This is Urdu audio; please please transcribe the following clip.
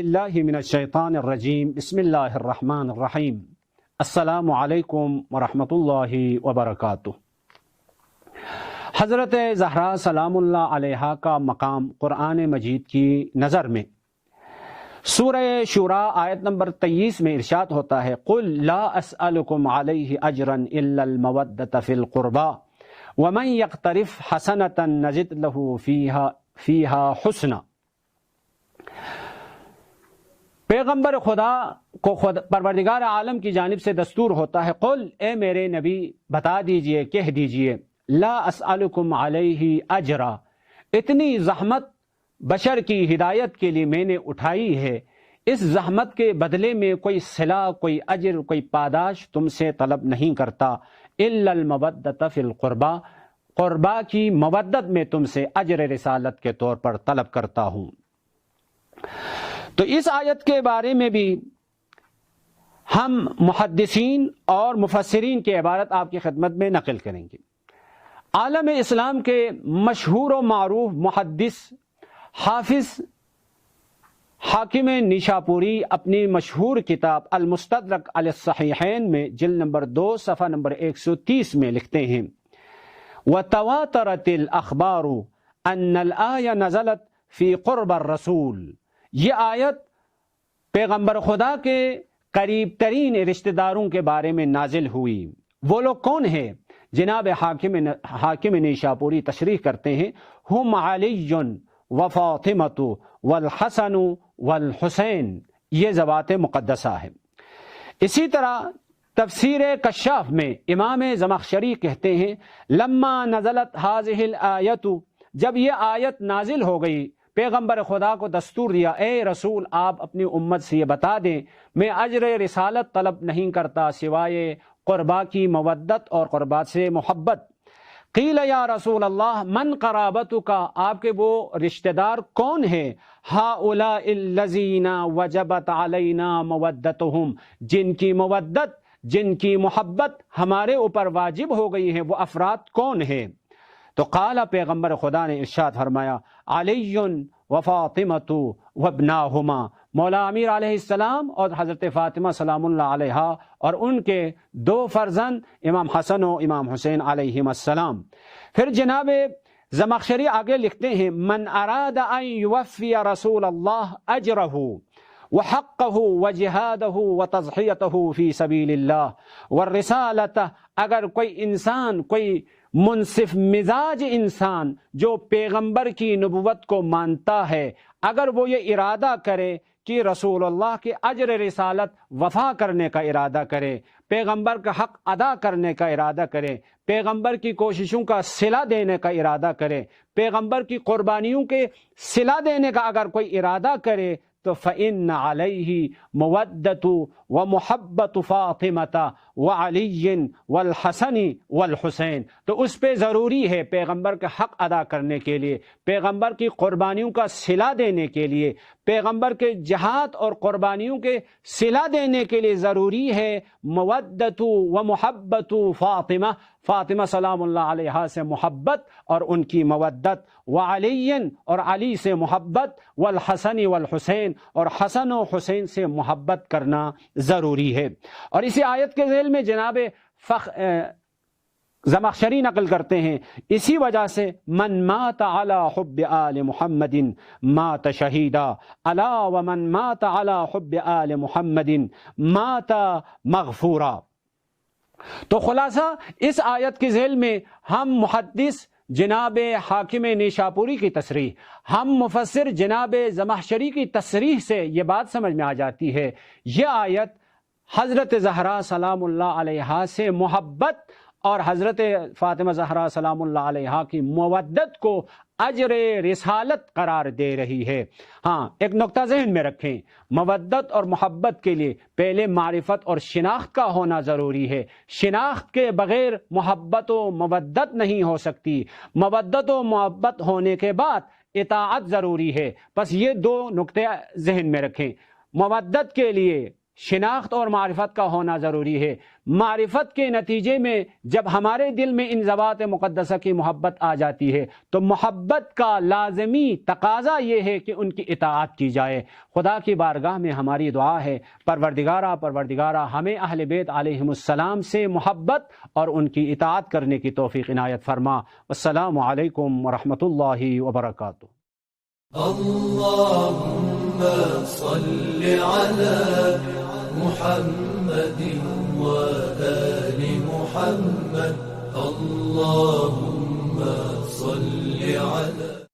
باللہ من الشیطان الرجیم بسم اللہ الرحمن الرحیم السلام علیکم ورحمۃ اللہ وبرکاتہ۔ حضرت زہرا سلام اللہ علیہا کا مقام قرآن مجید کی نظر میں سورہ شورى آیت نمبر 23 میں ارشاد ہوتا ہے قل لا اسألکم علیہ اجرا الا المودۃ فی القربى ومن یقترف حسنۃ نزد لہ فیہا حسنا۔ پیغمبر خدا کو پروردگار عالم کی جانب سے دستور ہوتا ہے قل اے میرے نبی بتا دیجئے، کہہ دیجئے لا اسألکم علیہ اجرا، اتنی زحمت بشر کی ہدایت کے لیے میں نے اٹھائی ہے، اس زحمت کے بدلے میں کوئی صلہ، کوئی اجر، کوئی پاداش تم سے طلب نہیں کرتا، الا المودۃ فی القربى، قربا کی مودت میں تم سے اجر رسالت کے طور پر طلب کرتا ہوں۔ تو اس آیت کے بارے میں بھی ہم محدثین اور مفسرین کی عبارت آپ کی خدمت میں نقل کریں گے۔ عالم اسلام کے مشہور و معروف محدث حافظ حاکم نیشاپوری اپنی مشہور کتاب المستدرک علی الصحیحین میں جلد نمبر 2 صفحہ نمبر 130 میں لکھتے ہیں وَتَوَاتَرَتِ الْأَخْبَارُ أَنَّ الْآيَةَ نَزَلَتْ فِي قُرْبَ الرَّسُولِ، یہ آیت پیغمبر خدا کے قریب ترین رشتہ داروں کے بارے میں نازل ہوئی۔ وہ لوگ کون ہیں؟ جناب حاکم نیشاپوری تشریح کرتے ہیں ہم علی و فاطمۃ والحسن والحسین، یہ ذوات مقدسہ ہے۔ اسی طرح تفسیر کشاف میں امام زمخشری کہتے ہیں لما نزلت هذه الآیت، جب یہ آیت نازل ہو گئی پیغمبر خدا کو دستور دیا اے رسول آپ اپنی امت سے یہ بتا دیں میں اجر رسالت طلب نہیں کرتا سوائے قربا کی مودت اور قربا سے محبت۔ قیل یا رسول اللہ من قرابتک، آپ کے وہ رشتہ دار کون ہیں؟ ہؤلاء الذین وجبت علینا مودتہم، جن کی مودت، جن کی محبت ہمارے اوپر واجب ہو گئی ہیں، وہ افراد کون ہیں؟ تو قال پیغمبر خدا نے ارشاد فرمایا علی و فاطمۃ وابناہما، مولا امیر علیہ السلام اور حضرت فاطمہ سلام اللہ علیہا اور ان کے دو فرزند امام حسن و امام حسین علیہم السلام۔ پھر جناب زمخشری آگے لکھتے ہیں من اراد ان یوفی رسول اللہ اجرہ وحقہ وجہادہ وتضحیتہ فی سبیل اللہ والرسالۃ، اگر کوئی انسان، کوئی منصف مزاج انسان جو پیغمبر کی نبوت کو مانتا ہے، اگر وہ یہ ارادہ کرے کہ رسول اللہ کے اجر رسالت وفا کرنے کا ارادہ کرے، پیغمبر کا حق ادا کرنے کا ارادہ کرے، پیغمبر کی کوششوں کا صلہ دینے کا ارادہ کرے، پیغمبر کی قربانیوں کے صلہ دینے کا اگر کوئی ارادہ کرے تو فإن علیہ مودۃ و محبت فاطمۃ وعلی والحسن والحسین، تو اس پہ ضروری ہے پیغمبر کا حق ادا کرنے کے لیے، پیغمبر کی قربانیوں کا صلہ دینے کے لیے، پیغمبر کے جہاد اور قربانیوں کے صلہ دینے کے لیے ضروری ہے مودۃ و محبت فاطمہ، فاطمہ سلام اللہ علیہا سے محبت اور ان کی مودت، وعلی اور علی سے محبت، والحسن والحسین اور حسن و حسین سے محبت کرنا ضروری ہے۔ اور اسی آیت کے ذیل میں جناب زمخشری نقل کرتے ہیں اسی وجہ سے من مات علی حب آل محمد مات شہیدا الا ومن مات علی حب آل محمد مات مغفورا۔ تو خلاصہ اس آیت کے ذیل میں ہم محدث جناب حاکم نیشاپوری کی تصریح، ہم مفسر جناب زمخشری کی تصریح سے یہ بات سمجھ میں آ جاتی ہے یہ آیت حضرت زہرا سلام اللہ علیہا سے محبت اور حضرت فاطمہ زہرا سلام اللہ علیہا کی مودت کو اجر رسالت قرار دے رہی ہے۔ ہاں ایک نقطہ ذہن میں رکھیں، مودت اور محبت کے لیے پہلے معرفت اور شناخت کا ہونا ضروری ہے، شناخت کے بغیر محبت و مودت نہیں ہو سکتی، مودت و محبت ہونے کے بعد اطاعت ضروری ہے۔ بس یہ دو نقطے ذہن میں رکھیں، مودت کے لیے شناخت اور معرفت کا ہونا ضروری ہے۔ معرفت کے نتیجے میں جب ہمارے دل میں ان ذوات مقدسہ کی محبت آ جاتی ہے تو محبت کا لازمی تقاضا یہ ہے کہ ان کی اطاعت کی جائے۔ خدا کی بارگاہ میں ہماری دعا ہے، پروردگارہ ہمیں اہل بیت علیہم السلام سے محبت اور ان کی اطاعت کرنے کی توفیق عنایت فرما۔ السلام علیکم ورحمۃ اللہ وبرکاتہ۔ اللهم صل على محمد وآل محمد اللهم صل على